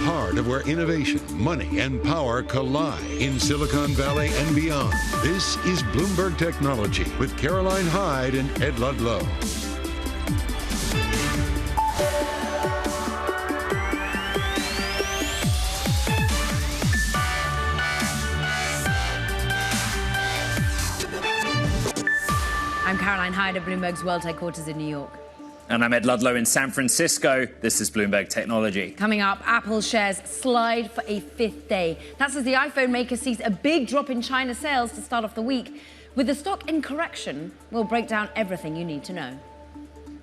heart of where innovation, money, and power collide in Silicon Valley and beyond. This is Bloomberg Technology with Caroline Hyde and Ed Ludlow. I'm Caroline Hyde at Bloomberg's World Headquarters in New York. And I'm Ed Ludlow in San Francisco. This is Bloomberg Technology. Coming up, Apple shares slide for a fifth day. That's as the iPhone maker sees a big drop in China sales to start off the week. With the stock in correction, we'll break down everything you need to know.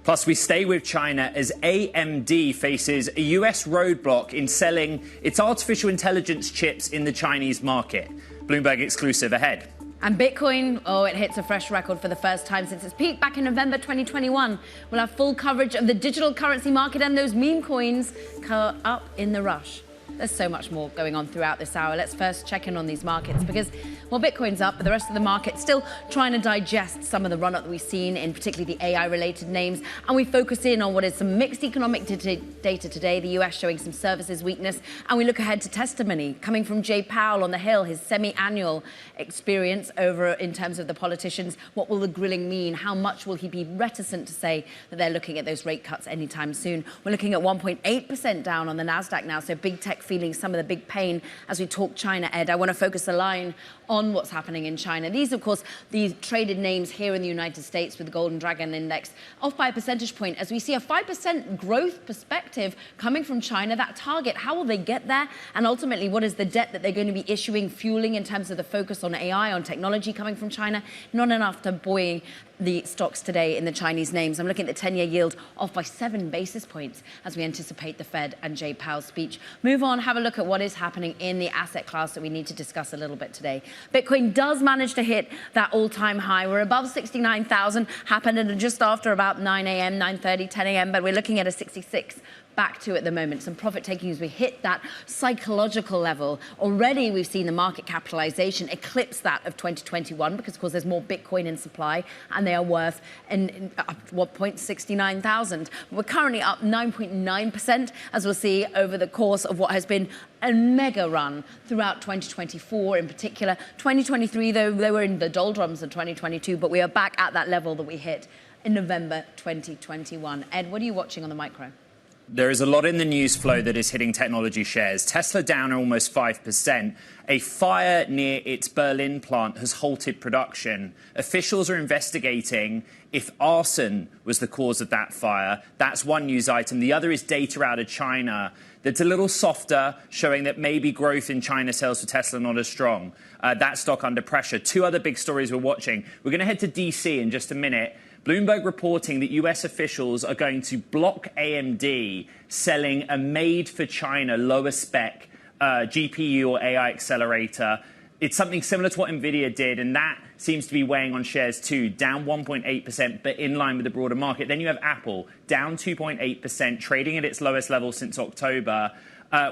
Plus, we stay with China as AMD faces a US roadblock in selling its artificial intelligence chips in the Chinese market. Bloomberg exclusive ahead. And Bitcoin, it hits a fresh record for the first time since its peak back in November 2021. We'll have full coverage of the digital currency market and those meme coins caught up in the rush. There's so much more going on throughout this hour. Let's first check in on these markets because, Bitcoin's up, but the rest of the market still trying to digest some of the run-up that we've seen in particularly the AI-related names. And we focus in on what is some mixed economic data today, the US showing some services weakness. And we look ahead to testimony coming from Jay Powell on the Hill, his semi-annual experience over in terms of the politicians. What will the grilling mean? How much will he be reticent to say that they're looking at those rate cuts anytime soon? We're looking at 1.8% down on the NASDAQ now, so big tech feeling some of the big pain as we talk China, Ed. I want to focus the line on what's happening in China. These, of course, the traded names here in the United States with the Golden Dragon Index off by a percentage point as we see a 5% growth perspective coming from China. That target, how will they get there? And ultimately, what is the debt that they're going to be issuing, fueling in terms of the focus on AI, on technology coming from China? Not enough to buoy the stocks today in the Chinese names. I'm looking at the 10-year yield off by 7 basis points as we anticipate the Fed and Jay Powell's speech. Move on, have a look at what is happening in the asset class that we need to discuss a little bit today. Bitcoin does manage to hit that all-time high. We're above 69,000, happened at just after about 9 a.m., 9:30, 10 a.m., but we're looking at a 66 back to at the moment. Some profit taking as we hit that psychological level. Already we've seen the market capitalization eclipse that of 2021 because, of course, there's more Bitcoin in supply and they are worth up 69,000. We're currently up 9.9%, as we'll see over the course of what has been a mega run throughout 2024 in particular. 2023, though, they were in the doldrums of 2022, but we are back at that level that we hit in November 2021. Ed, what are you watching on the micro? There is a lot in the news flow that is hitting technology shares. Tesla down almost 5%. A fire near its Berlin plant has halted production. Officials are investigating if arson was the cause of that fire. That's one news item. The other is data out of China that's a little softer, showing that maybe growth in China sales for Tesla not as strong. That stock under pressure. Two other big stories we're watching. We're going to head to DC in just a minute. Bloomberg reporting that US officials are going to block AMD selling a made-for-China lower spec GPU or AI accelerator. It's something similar to what NVIDIA did, and that seems to be weighing on shares too, down 1.8%, but in line with the broader market. Then you have Apple, down 2.8%, trading at its lowest level since October.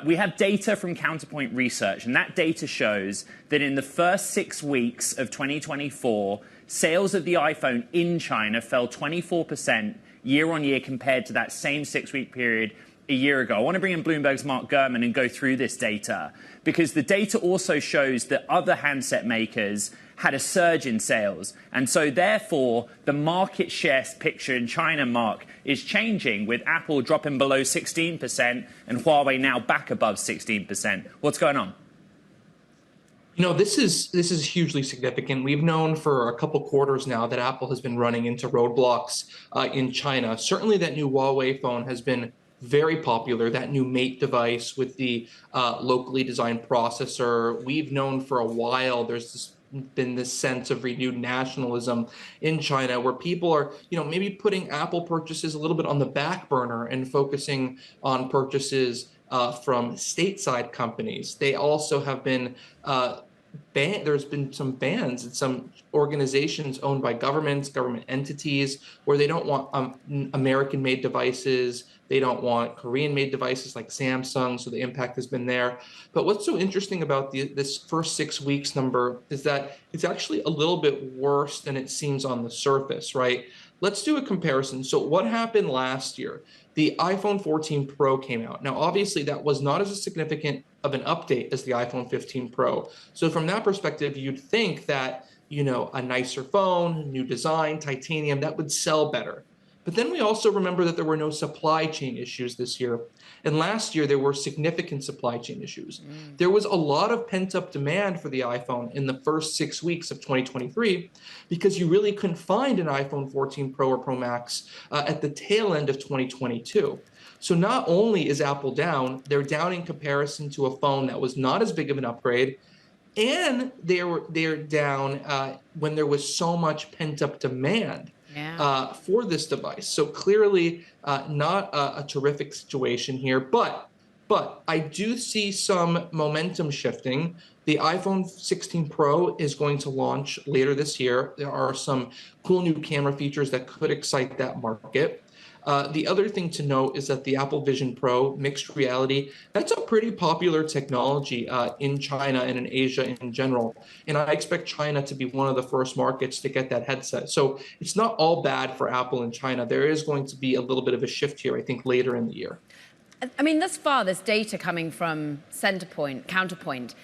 We have data from Counterpoint Research, and that data shows that in the first 6 weeks of 2024, sales of the iPhone in China fell 24% year on year compared to that same 6-week period a year ago. I want to bring in Bloomberg's Mark Gurman and go through this data because the data also shows that other handset makers had a surge in sales. And so therefore, the market share picture in China, Mark, is changing with Apple dropping below 16% and Huawei now back above 16%. What's going on? You know, this is hugely significant. We've known for a couple quarters now that Apple has been running into roadblocks in China. Certainly that new Huawei phone has been very popular, that new Mate device with the locally designed processor. We've known for a while there's been this sense of renewed nationalism in China where people are, maybe putting Apple purchases a little bit on the back burner and focusing on purchases from stateside companies. They also have been there's been some bans in some organizations owned by governments, government entities, where they don't want American-made devices. They don't want Korean-made devices like Samsung, so the impact has been there. But what's so interesting about this first 6 weeks number is that it's actually a little bit worse than it seems on the surface, right? let's do a comparison. So what happened last year? The iPhone 14 Pro came out. Now, obviously, that was not as significant of an update as the iPhone 15 Pro. So from that perspective, you'd think that, a nicer phone, new design, titanium, that would sell better. But then we also remember that there were no supply chain issues this year. And last year, there were significant supply chain issues. There was a lot of pent-up demand for the iPhone in the first 6 weeks of 2023 because you really couldn't find an iPhone 14 Pro or Pro Max at the tail end of 2022. So not only is Apple down, they're down in comparison to a phone that was not as big of an upgrade, and they're down when there was so much pent-up demand. Yeah. For this device. So clearly not a terrific situation here, but I do see some momentum shifting. The iPhone 16 Pro is going to launch later this year. There are some cool new camera features that could excite that market. The other thing to note is that the Apple Vision Pro mixed reality, that's a pretty popular technology in China and in Asia in general. And I expect China to be one of the first markets to get that headset. So it's not all bad for Apple in China. There is going to be a little bit of a shift here, I think, later in the year. I mean, thus far, this data coming from Counterpoint,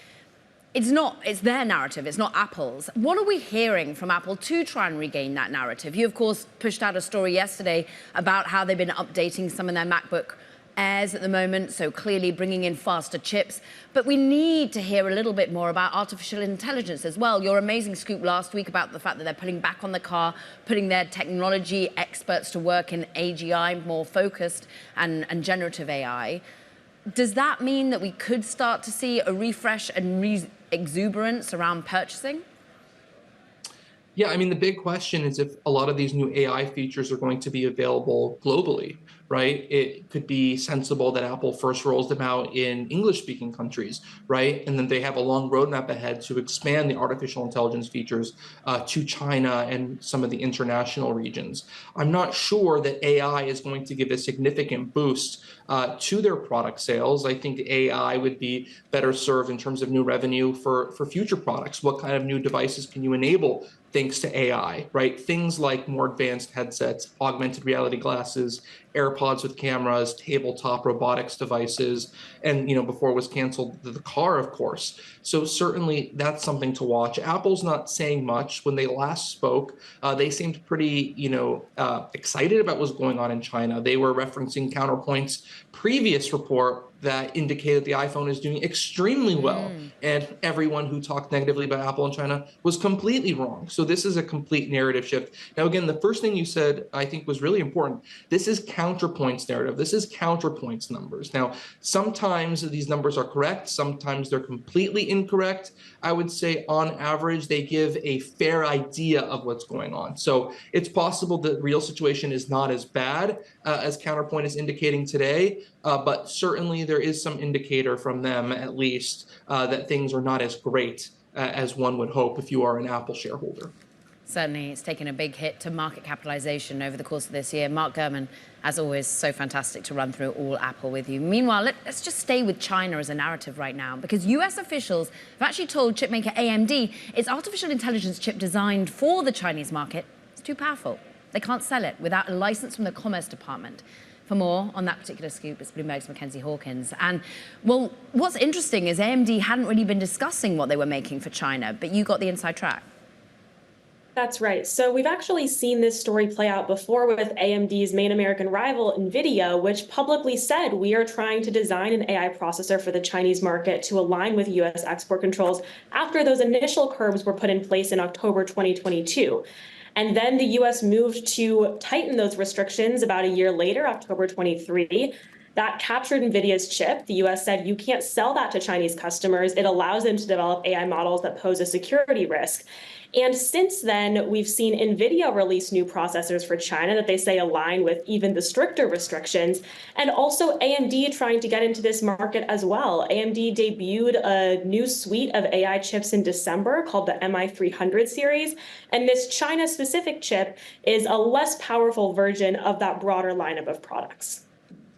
it's their narrative, it's not Apple's. What are we hearing from Apple to try and regain that narrative? You, of course, pushed out a story yesterday about how they've been updating some of their MacBook Airs at the moment, so clearly bringing in faster chips. But we need to hear a little bit more about artificial intelligence as well. Your amazing scoop last week about the fact that they're pulling back on the car, putting their technology experts to work in AGI, more focused, and generative AI. Does that mean that we could start to see a refresh and exuberance around purchasing? Yeah, I mean, the big question is if a lot of these new AI features are going to be available globally, right? It could be sensible that Apple first rolls them out in English-speaking countries, right? And then they have a long roadmap ahead to expand the artificial intelligence features to China and some of the international regions. I'm not sure that AI is going to give a significant boost to their product sales. I think AI would be better served in terms of new revenue for future products. What kind of new devices can you enable thanks to AI, right? Things like more advanced headsets, augmented reality glasses, AirPods with cameras, tabletop robotics devices, and before it was canceled, the car, of course. So certainly that's something to watch. Apple's not saying much. When they last spoke, they seemed pretty, excited about what's going on in China. They were referencing Counterpoint's previous report that indicated the iPhone is doing extremely well. And everyone who talked negatively about Apple in China was completely wrong. So this is a complete narrative shift. Now, again, the first thing you said, I think, was really important. This is Counterpoint's narrative. This is Counterpoint's numbers. Now, sometimes these numbers are correct. Sometimes they're completely incorrect. I would say on average, they give a fair idea of what's going on. So it's possible the real situation is not as bad as Counterpoint is indicating today, but certainly there is some indicator from them, at least, that things are not as great as one would hope if you are an Apple shareholder. Certainly, it's taken a big hit to market capitalization over the course of this year. Mark Gurman, as always, so fantastic to run through all Apple with you. Meanwhile, let's just stay with China as a narrative right now, because US officials have actually told chipmaker AMD its artificial intelligence chip designed for the Chinese market is too powerful. They can't sell it without a license from the Commerce Department. For more on that particular scoop, it's Bloomberg's Mackenzie Hawkins. And, well, what's interesting is AMD hadn't really been discussing what they were making for China, but you got the inside track. That's right. So we've actually seen this story play out before with AMD's main American rival, NVIDIA, which publicly said we are trying to design an AI processor for the Chinese market to align with U.S. export controls after those initial curbs were put in place in October 2022. And then the U.S. moved to tighten those restrictions about a year later, October 23. That captured NVIDIA's chip. The U.S. said you can't sell that to Chinese customers. It allows them to develop AI models that pose a security risk. And since then, we've seen NVIDIA release new processors for China that they say align with even the stricter restrictions, and also AMD trying to get into this market as well. AMD debuted a new suite of AI chips in December called the MI300 series, and this China-specific chip is a less powerful version of that broader lineup of products.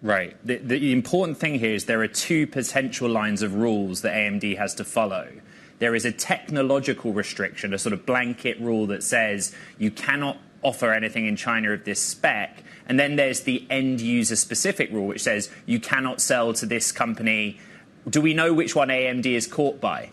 Right. The important thing here is there are two potential lines of rules that AMD has to follow. There is a technological restriction, a sort of blanket rule that says you cannot offer anything in China of this spec. And then there's the end user specific rule, which says you cannot sell to this company. Do we know which one AMD is caught by?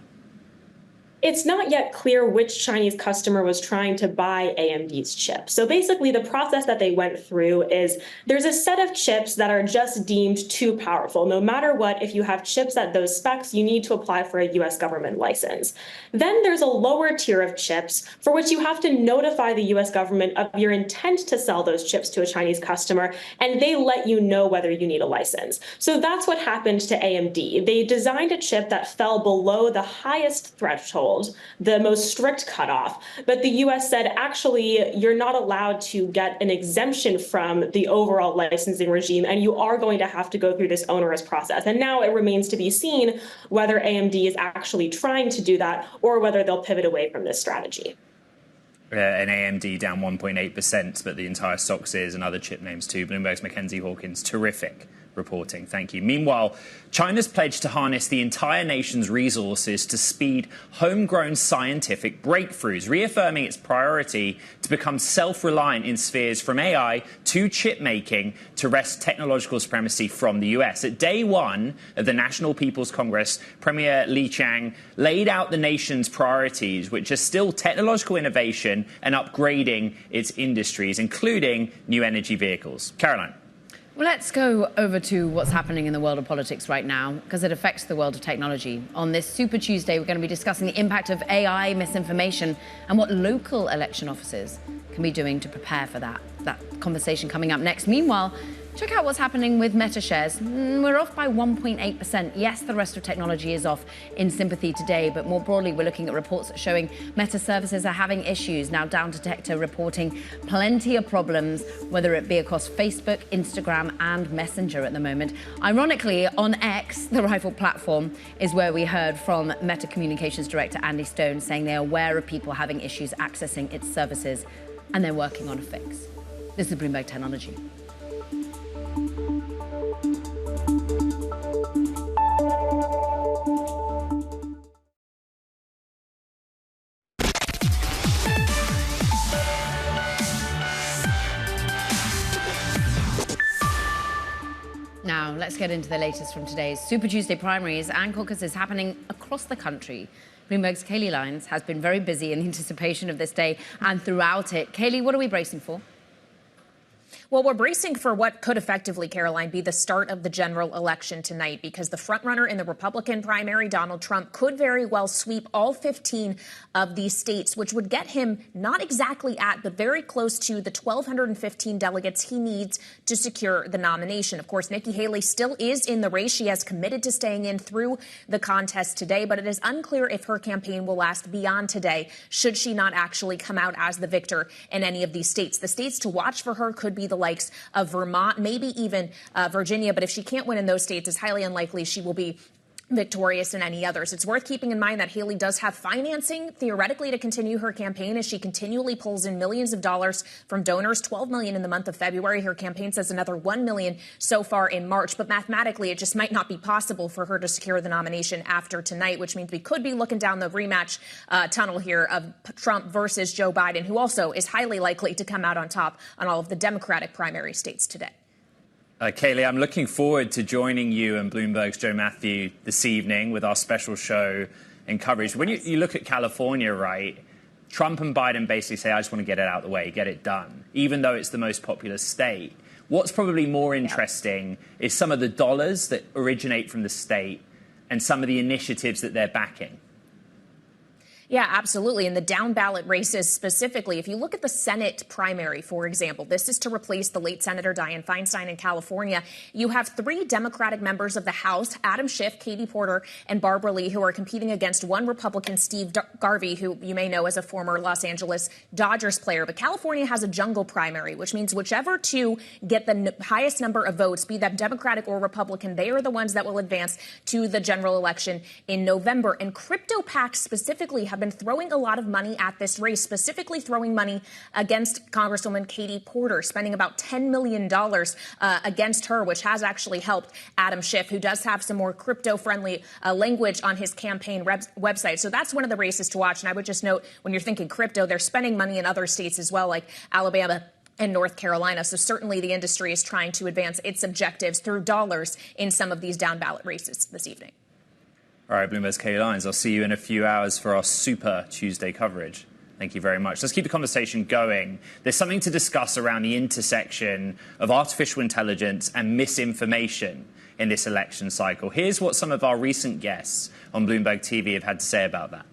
It's not yet clear which Chinese customer was trying to buy AMD's chip. So basically, the process that they went through is there's a set of chips that are just deemed too powerful. No matter what, if you have chips at those specs, you need to apply for a US government license. Then there's a lower tier of chips for which you have to notify the US government of your intent to sell those chips to a Chinese customer, and they let you know whether you need a license. So that's what happened to AMD. They designed a chip that fell below the highest threshold, the most strict cutoff. But the US said, actually, you're not allowed to get an exemption from the overall licensing regime, and you are going to have to go through this onerous process. And now it remains to be seen whether AMD is actually trying to do that or whether they'll pivot away from this strategy. And AMD down 1.8%, but the entire stocks is, and other chip names too. Bloomberg's Mackenzie Hawkins, terrific reporting. Thank you. Meanwhile, China's pledged to harness the entire nation's resources to speed homegrown scientific breakthroughs, reaffirming its priority to become self-reliant in spheres from AI to chip making to wrest technological supremacy from the US. At day one of the National People's Congress, Premier Li Qiang laid out the nation's priorities, which are still technological innovation and upgrading its industries, including new energy vehicles. Caroline. Well, let's go over to what's happening in the world of politics right now, because it affects the world of technology. On this Super Tuesday, we're going to be discussing the impact of AI misinformation and what local election officers can be doing to prepare for that. That conversation coming up next. Meanwhile, check out what's happening with Meta shares. We're off by 1.8%. Yes, the rest of technology is off in sympathy today, but more broadly, we're looking at reports showing Meta services are having issues. Now, Down Detector reporting plenty of problems, whether it be across Facebook, Instagram, and Messenger at the moment. Ironically, on X, the rival platform, is where we heard from Meta Communications Director Andy Stone saying they're aware of people having issues accessing its services, and they're working on a fix. This is Bloomberg Technology. Now, let's get into the latest from today's Super Tuesday primaries and caucuses happening across the country. Bloomberg's Kayleigh Lyons has been very busy in anticipation of this day and throughout it. Kayleigh, what are we bracing for? Well, we're bracing for what could effectively, Caroline, be the start of the general election tonight, because the frontrunner in the Republican primary, Donald Trump, could very well sweep all 15 of these states, which would get him not exactly at, but very close to the 1,215 delegates he needs to secure the nomination. Of course, Nikki Haley still is in the race. She has committed to staying in through the contest today, but it is unclear if her campaign will last beyond today, should she not actually come out as the victor in any of these states. The states to watch for her could be the likes of Vermont, maybe even Virginia. But if she can't win in those states, it's highly unlikely she will be victorious in any others. It's worth keeping in mind that Haley does have financing, theoretically, to continue her campaign as she continually pulls in millions of dollars from donors, $12 million in the month of February. Her campaign says another $1 million so far in March. But mathematically, it just might not be possible for her to secure the nomination after tonight, which means we could be looking down the rematch tunnel here of Trump versus Joe Biden, who also is highly likely to come out on top on all of the Democratic primary states today. Kayleigh, I'm looking forward to joining you and Bloomberg's Joe Matthew this evening with our special show and coverage. When you look at California, right, Trump and Biden basically say, I just want to get it out of the way, get it done, even though it's the most populous state. What's probably more interesting is some of the dollars that originate from the state and some of the initiatives that they're backing. Yeah, absolutely. And the down ballot races specifically, if you look at the Senate primary, for example, this is to replace the late Senator Dianne Feinstein in California. You have 3 Democratic members of the House, Adam Schiff, Katie Porter, and Barbara Lee, who are competing against one Republican, Steve Garvey, who you may know as a former Los Angeles Dodgers player. But California has a jungle primary, which means whichever two get the highest number of votes, be that Democratic or Republican, they are the ones that will advance to the general election in November. And crypto PACs specifically have been throwing a lot of money at this race, specifically throwing money against Congresswoman Katie Porter, spending about $10 million against her, which has actually helped Adam Schiff, who does have some more crypto-friendly language on his campaign website. So that's one of the races to watch. And I would just note, when you're thinking crypto, they're spending money in other states as well, like Alabama and North Carolina. So certainly the industry is trying to advance its objectives through dollars in some of these down ballot races this evening. All right, Bloomberg's Katie Lyons, I'll see you in a few hours for our Super Tuesday coverage. Thank you very much. Let's keep the conversation going. There's something to discuss around the intersection of artificial intelligence and misinformation in this election cycle. Here's what some of our recent guests on Bloomberg TV have had to say about that.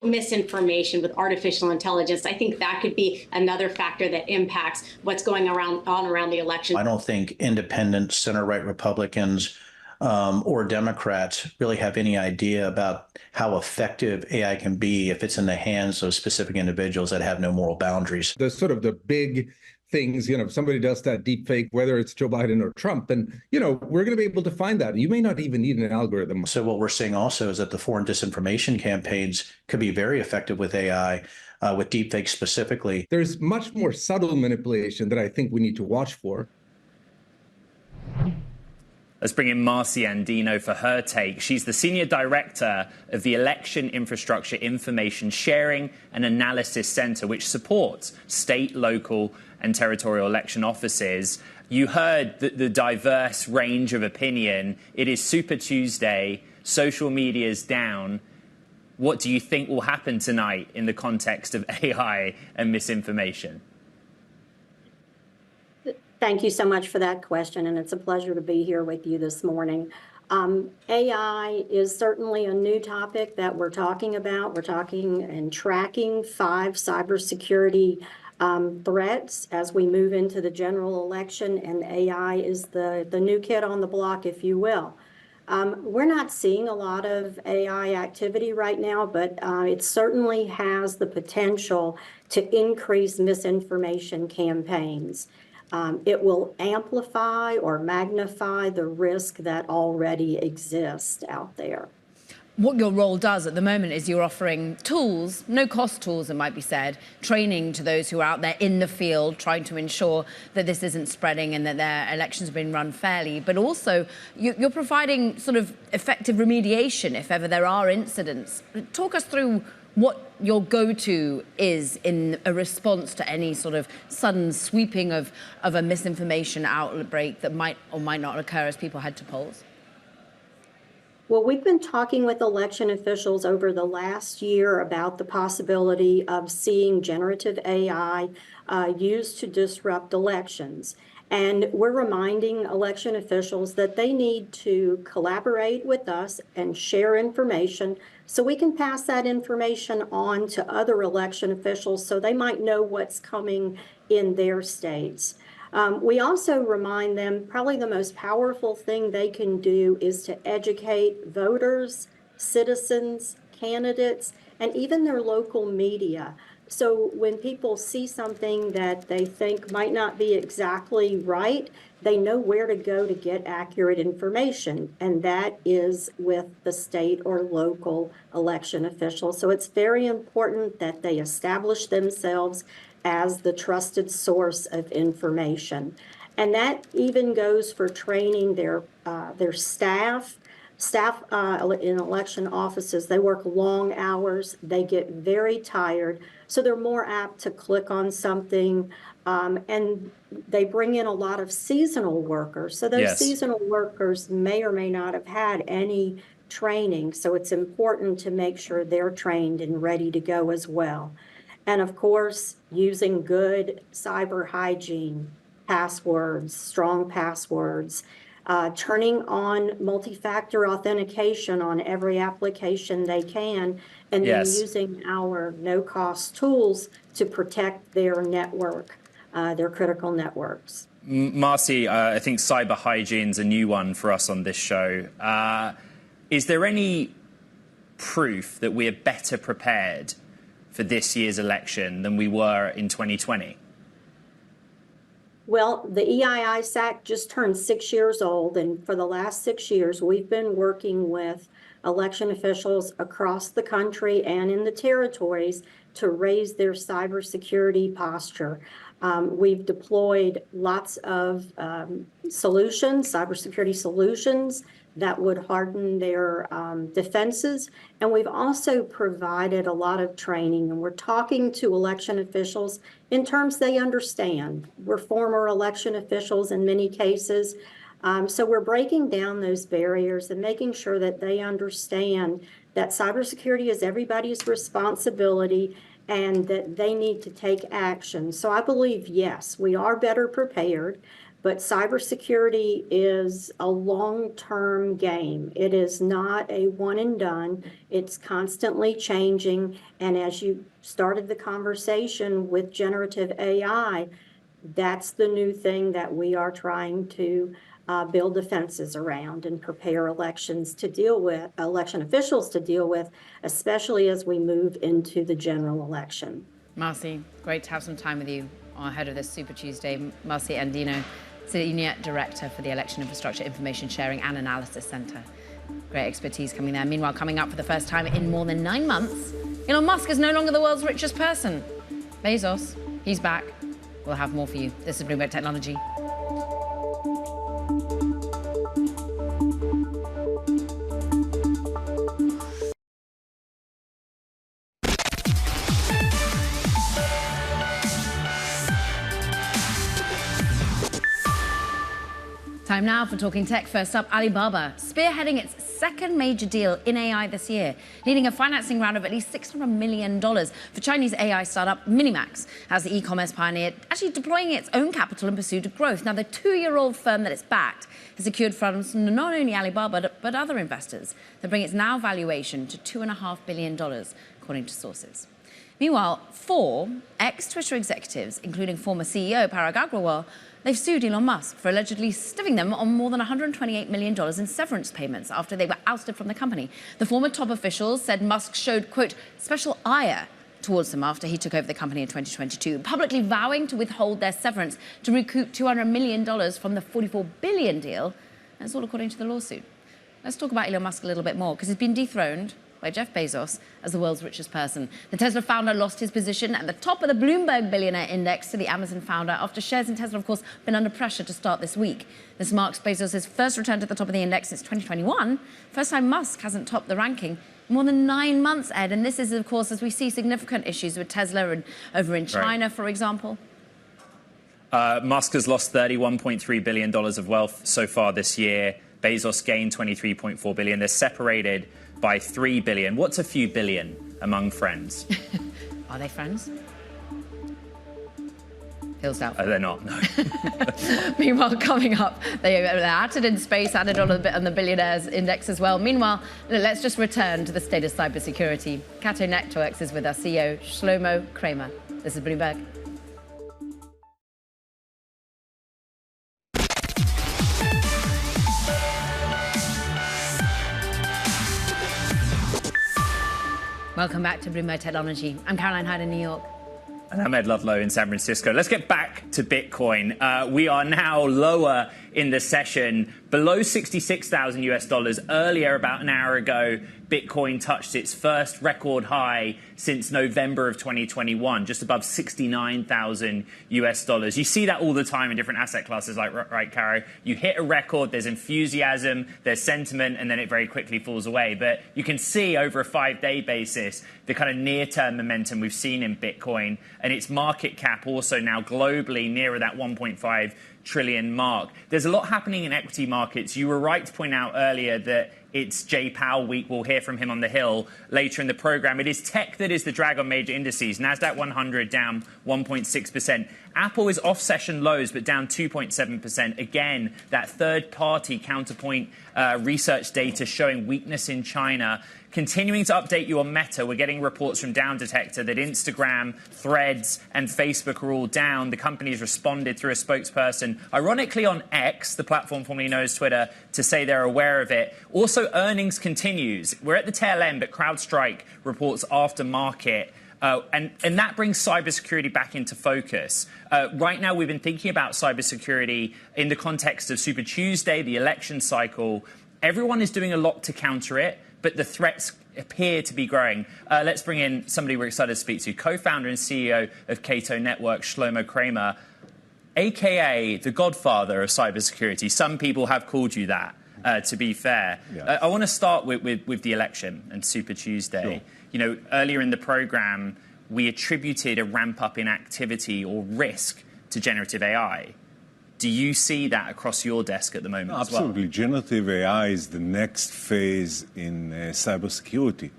Misinformation with artificial intelligence, I think that could be another factor that impacts what's going on around the election. I don't think independent center-right Republicans or Democrats really have any idea about how effective AI can be if it's in the hands of specific individuals that have no moral boundaries. There's sort of the big things, if somebody does that deep fake, whether it's Joe Biden or Trump, then, we're going to be able to find that. You may not even need an algorithm. So what we're seeing also is that the foreign disinformation campaigns could be very effective with AI, with deepfakes specifically. There's much more subtle manipulation that I think we need to watch for. Let's bring in Marci Andino for her take. She's the Senior Director of the Election Infrastructure Information Sharing and Analysis Center, which supports state, local, and territorial election offices. You heard the diverse range of opinion. It is Super Tuesday. Social media is down. What do you think will happen tonight in the context of AI and misinformation? Thank you so much for that question, and it's a pleasure to be here with you this morning. AI is certainly a new topic that we're talking about. We're talking and tracking 5 cybersecurity threats as we move into the general election, and AI is the new kid on the block, if you will. We're not seeing a lot of AI activity right now, but it certainly has the potential to increase misinformation campaigns. It will amplify or magnify the risk that already exists out there. What your role does at the moment is you're offering tools, no-cost tools, it might be said, training to those who are out there in the field trying to ensure that this isn't spreading and that their elections have been run fairly. But also, you're providing sort of effective remediation if ever there are incidents. Talk us through what your go-to is in a response to any sort of sudden sweeping of a misinformation outbreak that might or might not occur as people head to polls. Well, we've been talking with election officials over the last year about the possibility of seeing generative AI used to disrupt elections. And we're reminding election officials that they need to collaborate with us and share information so we can pass that information on to other election officials so they might know what's coming in their states. We also remind them probably the most powerful thing they can do is to educate voters, citizens, candidates, and even their local media. So when people see something that they think might not be exactly right, they know where to go to get accurate information, and that is with the state or local election officials. So it's very important that they establish themselves as the trusted source of information. And that even goes for training their staff. Staff in election offices, they work long hours, they get very tired, so they're more apt to click on something, and they bring in a lot of seasonal workers. So those seasonal workers may or may not have had any training, so it's important to make sure they're trained and ready to go as well. And of course, using good cyber hygiene, passwords, strong passwords, turning on multi-factor authentication on every application they can, and then using our no-cost tools to protect their network, their critical networks. Marci, I think cyber hygiene's a new one for us on this show. Is there any proof that we are better prepared for this year's election than we were in 2020? Well, the EII-SAC just turned 6 years old, and for the last 6 years, we've been working with election officials across the country and in the territories to raise their cybersecurity posture. We've deployed lots of solutions, cybersecurity solutions that would harden their defenses. And we've also provided a lot of training, and we're talking to election officials in terms they understand. We're former election officials in many cases. So we're breaking down those barriers and making sure that they understand that cybersecurity is everybody's responsibility and that they need to take action. So I believe, yes, we are better prepared, but cybersecurity is a long-term game. It is not a one and done. It's constantly changing. And as you started the conversation with generative AI, that's the new thing that we are trying to build defenses around and prepare elections to deal with, election officials to deal with, especially as we move into the general election. Marci, great to have some time with you ahead of this Super Tuesday. Marci Andino, Senior Director for the Election Infrastructure Information Sharing and Analysis Center. Great expertise coming there. Meanwhile, coming up for the first time in more than 9 months, Elon Musk is no longer the world's richest person. Bezos, he's back. We'll have more for you. This is Bloomberg Technology. Time now for Talking Tech. First up, Alibaba, spearheading its second major deal in AI this year, leading a financing round of at least $600 million for Chinese AI startup Minimax, as the e-commerce pioneer actually deploying its own capital in pursuit of growth. Now, the 2-year-old firm that it's backed has secured funds from not only Alibaba, but other investors that bring its now valuation to $2.5 billion, according to sources. Meanwhile, 4 ex-Twitter executives, including former CEO Parag Agrawal, they've sued Elon Musk for allegedly stiffing them on more than $128 million in severance payments after they were ousted from the company. The former top officials said Musk showed, quote, special ire towards them after he took over the company in 2022, publicly vowing to withhold their severance to recoup $200 million from the $44 billion deal. That's all according to the lawsuit. Let's talk about Elon Musk a little bit more, because he's been dethroned by Jeff Bezos as the world's richest person. The Tesla founder lost his position at the top of the Bloomberg billionaire index to the Amazon founder after shares in Tesla, of course, been under pressure to start this week. This marks Bezos' first return to the top of the index since 2021. First time Musk hasn't topped the ranking in more than 9 months, Ed. And this is, of course, as we see significant issues with Tesla and over in China, right, for example. Musk has lost $31.3 billion of wealth so far this year. Bezos gained $23.4 billion. They're separated by $3 billion. What's a few billion among friends? Are they friends? Feels doubtful. They're not, no. Meanwhile, coming up, they're added in space, added on the billionaires index as well. Meanwhile, let's just return to the state of cybersecurity. Cato Networks is with our CEO, Shlomo Kramer. This is Bloomberg. Welcome back to Bloomberg Technology. I'm Caroline Hyde in New York. And I'm Ed Ludlow in San Francisco. Let's get back to Bitcoin. We are now lower in the session, below 66,000 US dollars. Earlier, about an hour ago, Bitcoin touched its first record high since November of 2021, just above 69,000 US dollars. You see that all the time in different asset classes, like, right, Caro? You hit a record, there's enthusiasm, there's sentiment, and then it very quickly falls away. But you can see over a 5-day basis the kind of near-term momentum we've seen in Bitcoin, and its market cap also now globally nearer that 1.5 trillion mark. There's a lot happening in equity markets. You were right to point out earlier that it's Jay Powell week. We'll hear from him on the Hill later in the program. It is tech that is the drag on major indices. NASDAQ 100 down 1.6%. Apple is off session lows, but down 2.7%. Again, that third-party counterpoint research data showing weakness in China. Continuing to update you on Meta, we're getting reports from Down Detector that Instagram, Threads, and Facebook are all down. The company's responded through a spokesperson, ironically on X, the platform formerly known as Twitter, to say they're aware of it. Also, earnings continues. We're at the tail end, but CrowdStrike reports after market. And that brings cybersecurity back into focus. Right now, we've been thinking about cybersecurity in the context of Super Tuesday, the election cycle. Everyone is doing a lot to counter it, but the threats appear to be growing. Let's bring in somebody we're excited to speak to, co-founder and CEO of Cato Network, Shlomo Kramer, a.k.a. the godfather of cybersecurity. Some people have called you that, to be fair. Yeah. I want to start with the election and Super Tuesday. Sure. You know, earlier in the program, we attributed a ramp-up in activity or risk to generative AI. Do you see that across your desk at the moment as well? Absolutely. Generative AI is the next phase in cybersecurity,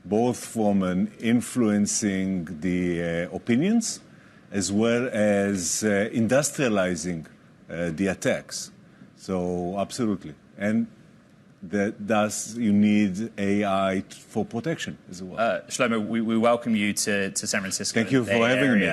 both from an influencing the opinions as well as industrializing the attacks. So absolutely. And thus you need AI for protection as well. Shlomo, we welcome you to San Francisco. Thank you for having me.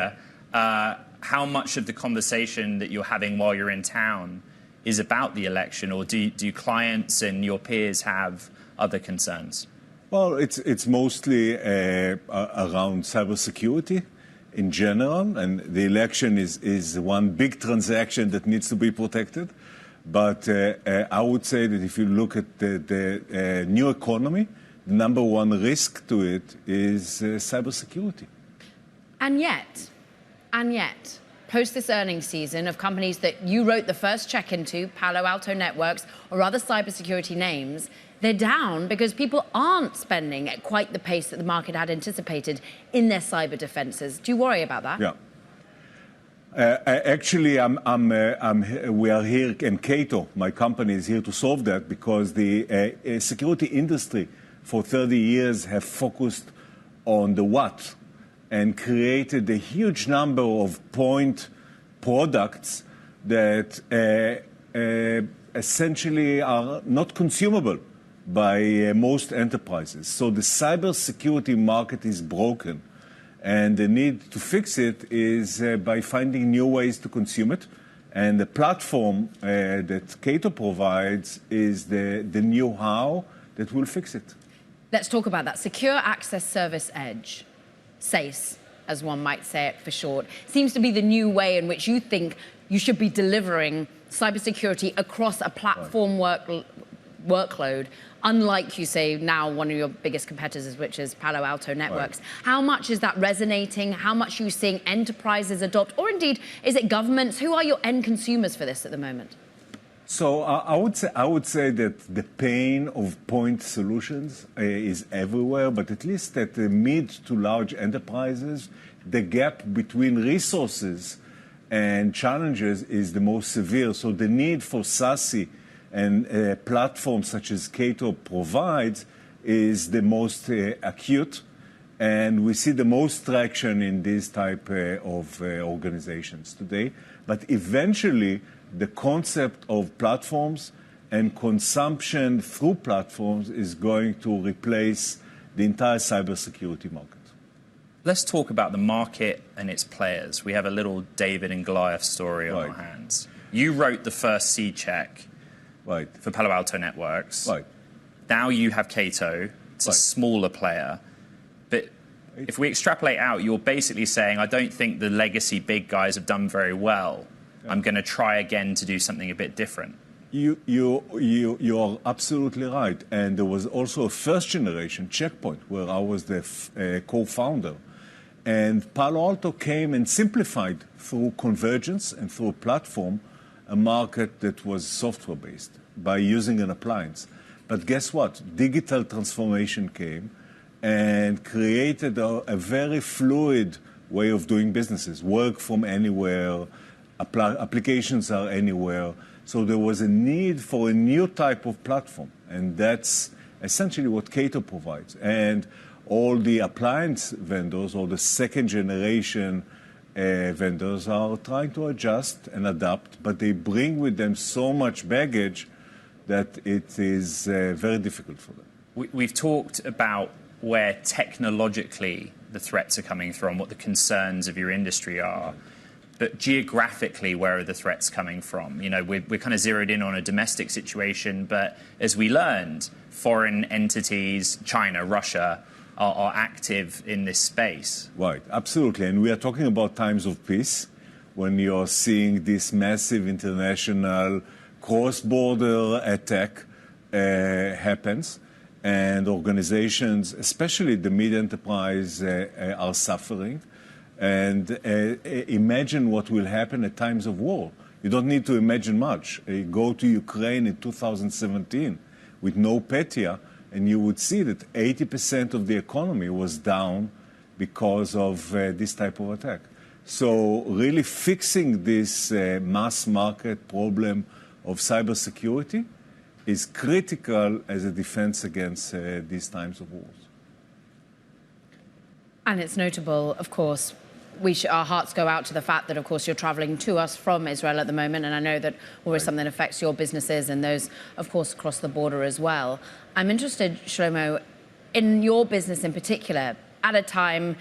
How much of the conversation that you're having while you're in town is about the election, or do clients and your peers have other concerns? Well, it's mostly around cybersecurity in general, and the election is one big transaction that needs to be protected. But I would say that if you look at the new economy, the number one risk to it is cybersecurity. And yet, post this earnings season of companies that you wrote the first check into, Palo Alto Networks or other cybersecurity names, they're down because people aren't spending at quite the pace that the market had anticipated in their cyber defenses. Do you worry about that? Yeah. Actually, we are here, and Cato, my company, is here to solve that because the security industry for 30 years have focused on the what and created a huge number of point products that essentially are not consumable by most enterprises. So the cybersecurity market is broken, and the need to fix it is by finding new ways to consume it. And the platform that Cato provides is the new how that will fix it. Let's talk about that. Secure Access Service Edge, SACE, as one might say it for short, seems to be the new way in which you think you should be delivering cybersecurity across a platform workload, unlike, you say, now one of your biggest competitors, which is Palo Alto Networks. Right. How much is that resonating? How much are you seeing enterprises adopt? Or indeed, is it governments? Who are your end consumers for this at the moment? So I would say that the pain of point solutions is everywhere, but at least at the mid to large enterprises, the gap between resources and challenges is the most severe. So the need for SASE and platforms such as Cato provides is the most acute, and we see the most traction in this type of organizations today. But eventually, the concept of platforms and consumption through platforms is going to replace the entire cybersecurity market. Let's talk about the market and its players. We have a little David and Goliath story on our hands. You wrote the first seed check for Palo Alto Networks. Now you have Cato. It's a smaller player. But if we extrapolate out, you're basically saying, I don't think the legacy big guys have done very well. I'm going to try again to do something a bit different. You are absolutely right. And there was also a first-generation Checkpoint where I was the co-founder. And Palo Alto came and simplified through convergence and through a platform a market that was software-based by using an appliance. But guess what? Digital transformation came and created a very fluid way of doing businesses, work from anywhere, applications are anywhere. So there was a need for a new type of platform, and that's essentially what Cato provides. And all the appliance vendors or the second generation vendors are trying to adjust and adapt, but they bring with them so much baggage that it is very difficult for them. We've talked about where technologically the threats are coming from, what the concerns of your industry are. But geographically, where are the threats coming from? You know, we're kind of zeroed in on a domestic situation, but as we learned, foreign entities, China, Russia, are active in this space. Right, absolutely. And we are talking about times of peace when you're seeing this massive international cross-border attack happens. and organizations, especially the mid-enterprise, are suffering. And imagine what will happen at times of war. You don't need to imagine much. Go to Ukraine in 2017 with no Petya, and you would see that 80% of the economy was down because of this type of attack. So really fixing this mass market problem of cybersecurity is critical as a defense against these times of wars. And it's notable, of course, our hearts go out to the fact that, of course, you're traveling to us from Israel at the moment, and I know that always something that affects your businesses and those, of course, across the border as well. I'm interested, Shlomo, in your business in particular, at a time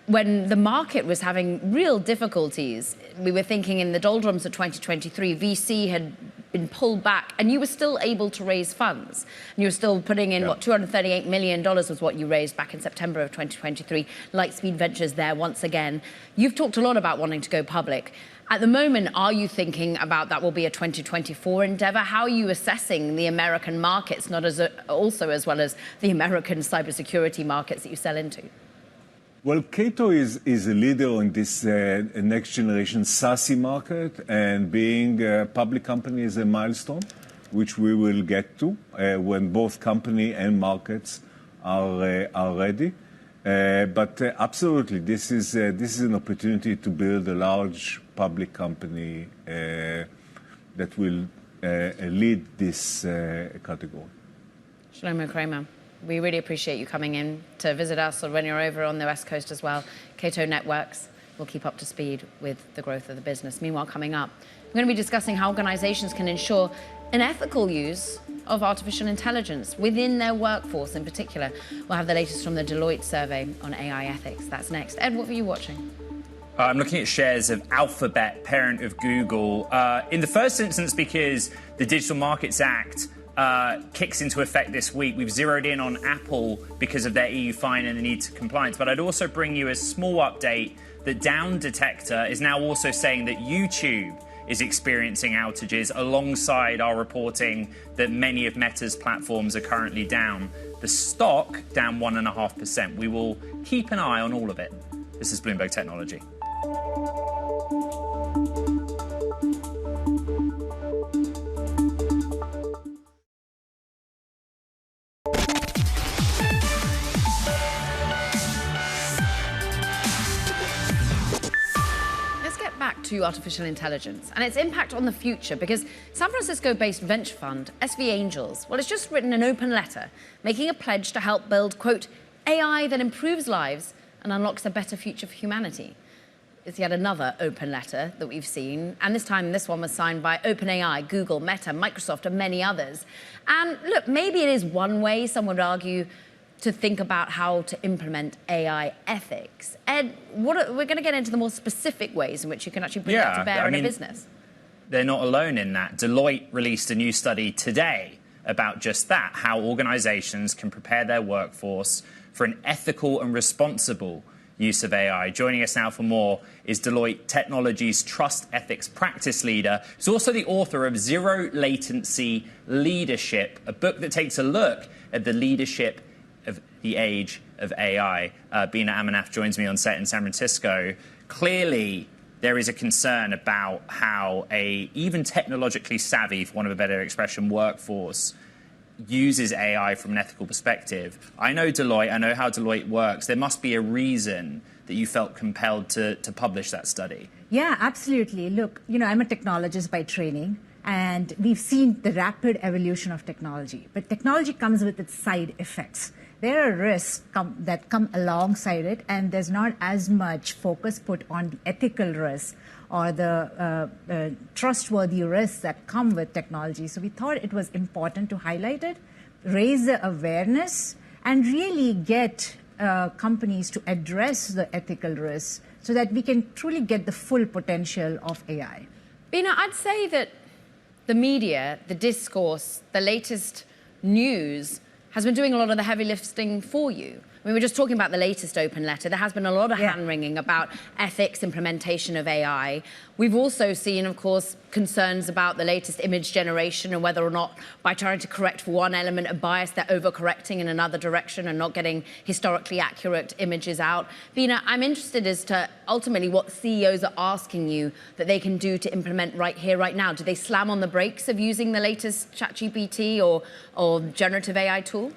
when the market was having real difficulties. We were thinking in the doldrums of 2023, VC had been pulled back, and you were still able to raise funds. And you were still putting in, what, $238 million was what you raised back in September of 2023. Lightspeed Ventures there once again. You've talked a lot about wanting to go public. At the moment, are you thinking about that will be a 2024 endeavor? How are you assessing the American markets, also as well as the American cybersecurity markets that you sell into? Well, Cato is a leader in this next generation SASE market, and being a public company is a milestone, which we will get to when both company and markets are ready. But absolutely, this is an opportunity to build a large public company that will lead this category. Shlomo Kramer, we really appreciate you coming in to visit us, or when you're over on the West Coast as well. Cato Networks will keep up to speed with the growth of the business. Meanwhile, coming up, we're going to be discussing how organizations can ensure an ethical use of artificial intelligence within their workforce in particular. We'll have the latest from the Deloitte survey on AI ethics. That's next. Ed, what were you watching? I'm looking at shares of Alphabet, parent of Google. In the first instance, because the Digital Markets Act kicks into effect this week. We've zeroed in on Apple because of their EU fine and the need to compliance. But I'd also bring you a small update that Down Detector is now also saying that YouTube is experiencing outages alongside our reporting that many of Meta's platforms are currently down. The stock down 1.5%. We will keep an eye on all of it. This is Bloomberg Technology. To artificial intelligence and its impact on the future, because San Francisco-based venture fund SV Angels, well, it's just written an open letter making a pledge to help build, quote, AI that improves lives and unlocks a better future for humanity. It's yet another open letter that we've seen, and this time this one was signed by OpenAI, Google, Meta, Microsoft, and many others. And look, maybe it is one way, some would argue, to think about how to implement AI ethics. Ed, we're going to get into the more specific ways in which you can actually bring that to bear in a business. They're not alone in that. Deloitte released a new study today about just that, how organizations can prepare their workforce for an ethical and responsible use of AI. Joining us now for more is Deloitte Technology's Trust Ethics Practice Leader. He's also the author of Zero Latency Leadership, a book that takes a look at the leadership of the age of AI. Bina Amanaf joins me on set in San Francisco. Clearly, there is a concern about how a even technologically savvy, for want of a better expression, workforce uses AI from an ethical perspective. I know Deloitte, I know how Deloitte works. There must be a reason that you felt compelled to publish that study. Yeah, absolutely. Look, I'm a technologist by training, and we've seen the rapid evolution of technology. But technology comes with its side effects. There are risks that come alongside it, and there's not as much focus put on the ethical risks or the trustworthy risks that come with technology. So we thought it was important to highlight it, raise the awareness, and really get companies to address the ethical risks so that we can truly get the full potential of AI. Bina, I'd say that the media, the discourse, the latest news has been doing a lot of the heavy lifting for you. We were just talking about the latest open letter. There has been a lot of hand-wringing about ethics, implementation of AI. We've also seen, of course, concerns about the latest image generation and whether or not, by trying to correct for one element of bias, they're overcorrecting in another direction and not getting historically accurate images out. Veena, I'm interested as to ultimately what CEOs are asking you that they can do to implement right here, right now. Do they slam on the brakes of using the latest ChatGPT or generative AI tool?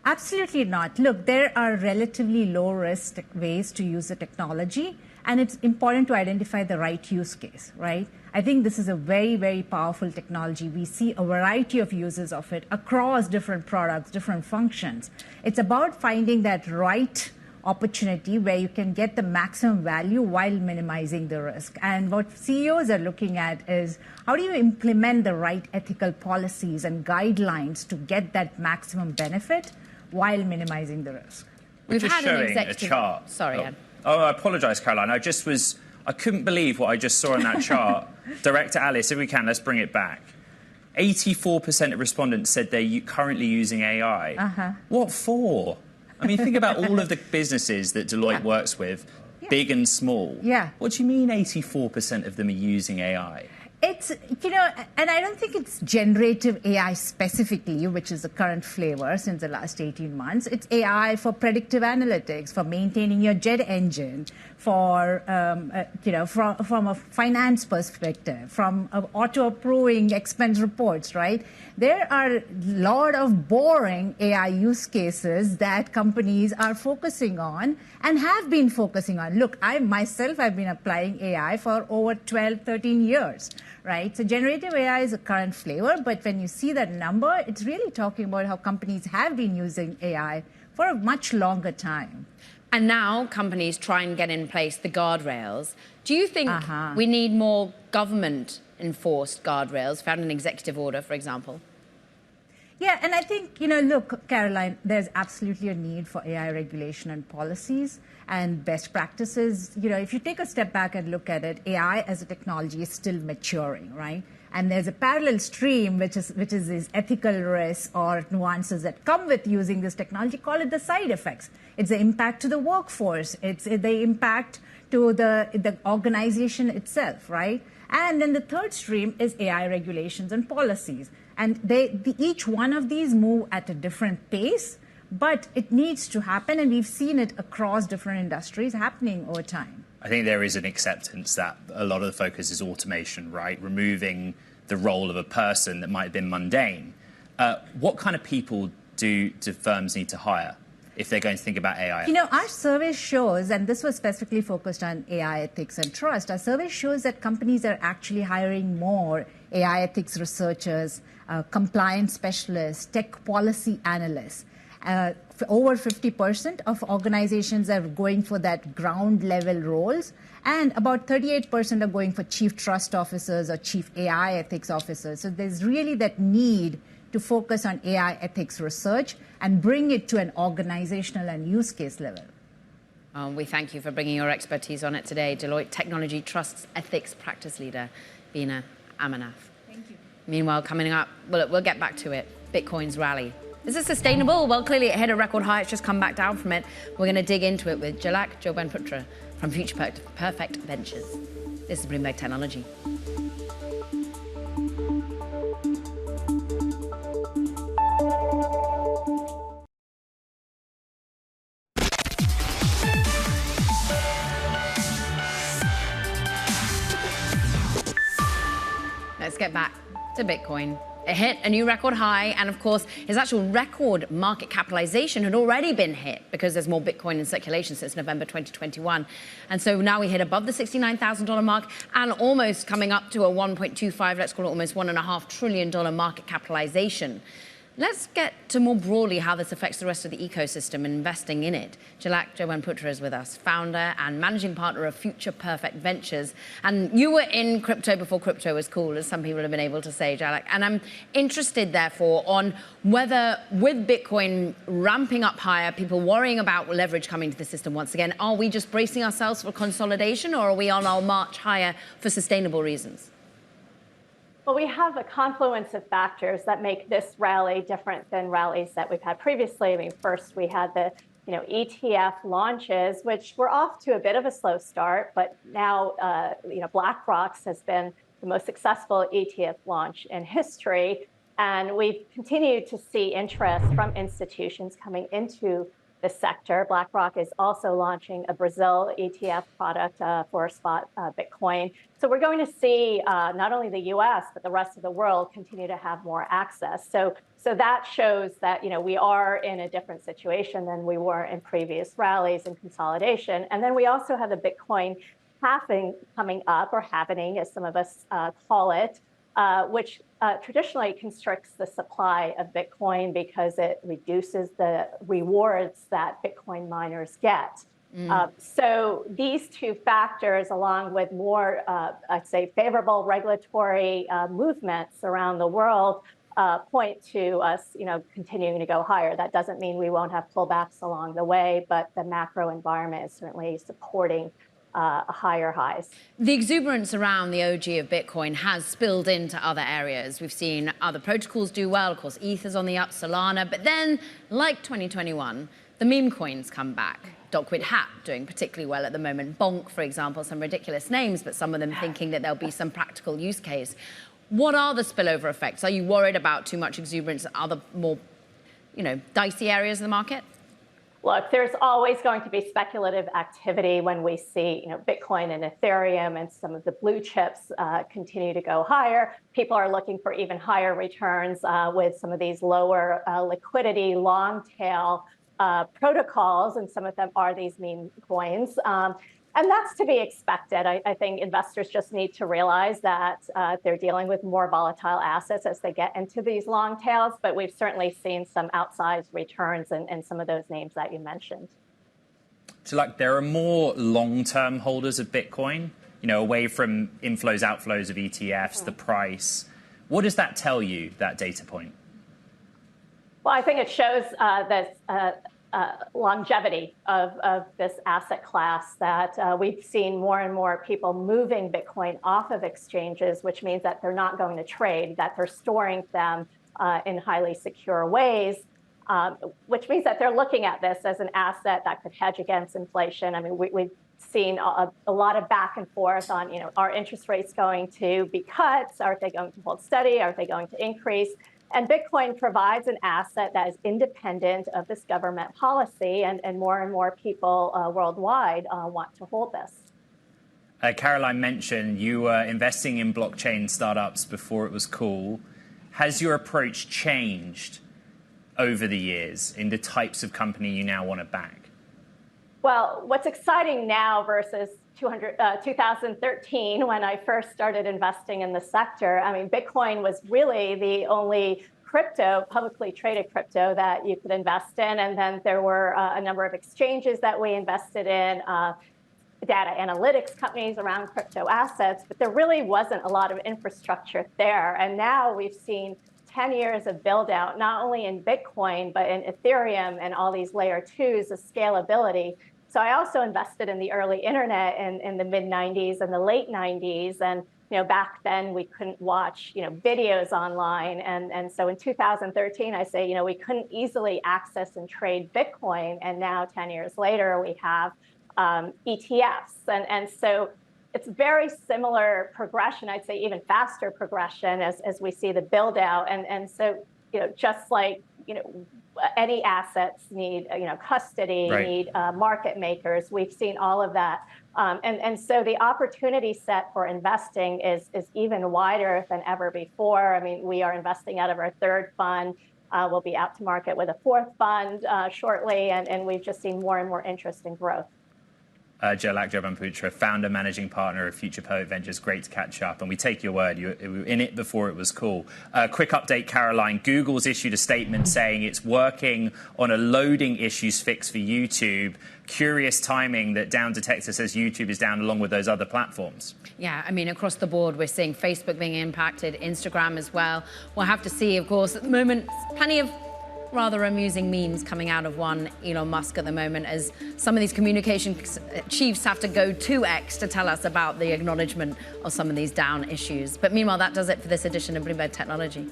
Absolutely not. Look, there are relatively low-risk ways to use the technology, and it's important to identify the right use case, right? I think this is a very, very powerful technology. We see a variety of uses of it across different products, different functions. It's about finding that right opportunity where you can get the maximum value while minimizing the risk. And what CEOs are looking at is how do you implement the right ethical policies and guidelines to get that maximum benefit while minimizing the risk. We're just showing a chart. Sorry, Ed. Oh, I apologise, Caroline. I couldn't believe what I just saw in that chart. Director Alice, if we can, let's bring it back. 84% of respondents said they're currently using AI. What for? I mean, think about all of the businesses that Deloitte works with, big and small. What do you mean 84% of them are using AI? It's, you know, and I don't think it's generative AI specifically, which is the current flavor since the last 18 months. It's AI for predictive analytics, for maintaining your jet engine, for, you know, from a finance perspective, from auto-approving expense reports, right? There are a lot of boring AI use cases that companies are focusing on and have been focusing on. Look, I myself have been applying AI for over 12, 13 years. Right? So generative AI is a current flavor, but when you see that number, it's really talking about how companies have been using AI for a much longer time. And now companies try and get in place the guardrails. Do you think we need more government-enforced guardrails, found in an executive order, for example? Yeah, and I think, you know, look, Caroline, there's absolutely a need for AI regulation and policies and best practices. You know, if you take a step back and look at it, AI as a technology is still maturing, right? And there's a parallel stream, which is these ethical risks or nuances that come with using this technology. Call it the side effects. It's the impact to the workforce. It's the impact to the organization itself, right? And then the third stream is AI regulations and policies. And each one of these move at a different pace, but it needs to happen, and we've seen it across different industries happening over time. I think there is an acceptance that a lot of the focus is automation, right? Removing the role of a person that might have been mundane. What kind of people do firms need to hire if they're going to think about AI? You know, our survey shows, and this was specifically focused on AI ethics and trust, our survey shows that companies are actually hiring more AI ethics researchers, compliance specialists, tech policy analysts. Over 50% of organizations are going for that ground level roles, and about 38% are going for chief trust officers or chief AI ethics officers. So there's really that need to focus on AI ethics research and bring it to an organizational and use case level. We thank you for bringing your expertise on it today. Deloitte Technology Trust's ethics practice leader, Veena Amanath. Thank you. Meanwhile, coming up, we'll get back to it. Bitcoin's rally. Is it sustainable? Well, clearly it hit a record high. It's just come back down from it. We're going to dig into it with Jalak Jobanputra from Future Perfect Ventures. This is Bloomberg Technology. Let's get back to Bitcoin. It hit a new record high, and of course, its actual record market capitalization had already been hit because there's more Bitcoin in circulation since November 2021. And so now we hit above the $69,000 mark and almost coming up to a 1.25, let's call it almost $1.5 trillion market capitalization. Let's get to more broadly how this affects the rest of the ecosystem and investing in it. Jalak Jobanputra is with us, founder and managing partner of Future Perfect Ventures. And you were in crypto before crypto was cool, as some people have been able to say, Jalak. And I'm interested, therefore, on whether with Bitcoin ramping up higher, people worrying about leverage coming to the system once again, are we just bracing ourselves for consolidation, or are we on our march higher for sustainable reasons? Well, we have a confluence of factors that make this rally different than rallies that we've had previously. I mean, first we had the ETF launches, which were off to a bit of a slow start, but now BlackRock's has been the most successful ETF launch in history, and we've continued to see interest from institutions coming into the sector. BlackRock is also launching a Brazil ETF product for spot Bitcoin. So we're going to see not only the U.S., but the rest of the world continue to have more access. So that shows that we are in a different situation than we were in previous rallies and consolidation. And then we also have the Bitcoin halving coming up, or halvening, as some of us call it, which traditionally constricts the supply of Bitcoin because it reduces the rewards that Bitcoin miners get. So these two factors, along with more, I'd say, favorable regulatory movements around the world, point to us, continuing to go higher. That doesn't mean we won't have pullbacks along the way, but the macro environment is certainly supporting higher highs. The exuberance around the OG of Bitcoin has spilled into other areas. We've seen other protocols do well. Of course, Ether's on the up, Solana. But then, like 2021, the meme coins come back. Hat doing particularly well at the moment. Bonk, for example, some ridiculous names, but some of them thinking that there'll be some practical use case. What are the spillover effects? Are you worried about too much exuberance in other more, dicey areas of the market? Look, there's always going to be speculative activity when we see, Bitcoin and Ethereum and some of the blue chips continue to go higher. People are looking for even higher returns with some of these lower liquidity, long tail protocols, and some of them are these meme coins. And that's to be expected. I think investors just need to realize that they're dealing with more volatile assets as they get into these long tails. But we've certainly seen some outsized returns in some of those names that you mentioned. So, there are more long-term holders of Bitcoin, away from inflows, outflows of ETFs, the price. What does that tell you, that data point? Well, I think it shows that longevity of this asset class, that we've seen more and more people moving Bitcoin off of exchanges, which means that they're not going to trade, that they're storing them in highly secure ways, which means that they're looking at this as an asset that could hedge against inflation. I mean, we've seen a lot of back and forth on, are interest rates going to be cut? Are they going to hold steady? Are they going to increase? And Bitcoin provides an asset that is independent of this government policy, and more people worldwide want to hold this. Caroline mentioned you were investing in blockchain startups before it was cool. Has your approach changed over the years in the types of company you now want to back? Well, what's exciting now versus 2013, when I first started investing in the sector, I mean, Bitcoin was really the only publicly traded crypto that you could invest in. And then there were a number of exchanges that we invested in, data analytics companies around crypto assets, but there really wasn't a lot of infrastructure there. And now we've seen 10 years of build out, not only in Bitcoin, but in Ethereum and all these layer twos, the scalability. So I also invested in the early internet in the mid 90s and the late 90s. And back then we couldn't watch videos online. And so in 2013, I say, we couldn't easily access and trade Bitcoin. And now 10 years later, we have ETFs. And so it's very similar progression, I'd say even faster progression as we see the build out. And so, just like, any assets need, custody, right, need market makers. We've seen all of that. And so the opportunity set for investing is even wider than ever before. I mean, we are investing out of our third fund. We'll be out to market with a fourth fund shortly. And we've just seen more and more interest in growth. Jolak Jobanputra, founder, managing partner of Future Poet Ventures. Great to catch up. And we take your word. You were in it before it was cool. Quick update, Caroline. Google's issued a statement saying it's working on a loading issues fix for YouTube. Curious timing that Down Detector says YouTube is down along with those other platforms. Yeah, I mean, across the board, we're seeing Facebook being impacted, Instagram as well. We'll have to see, of course, at the moment, plenty of rather amusing memes coming out of one Elon Musk at the moment, as some of these communications chiefs have to go to X to tell us about the acknowledgement of some of these down issues. But meanwhile, that does it for this edition of Bloomberg Technology.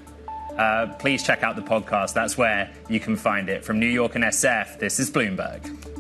Please check out the podcast. That's where you can find it. From New York and SF, this is Bloomberg.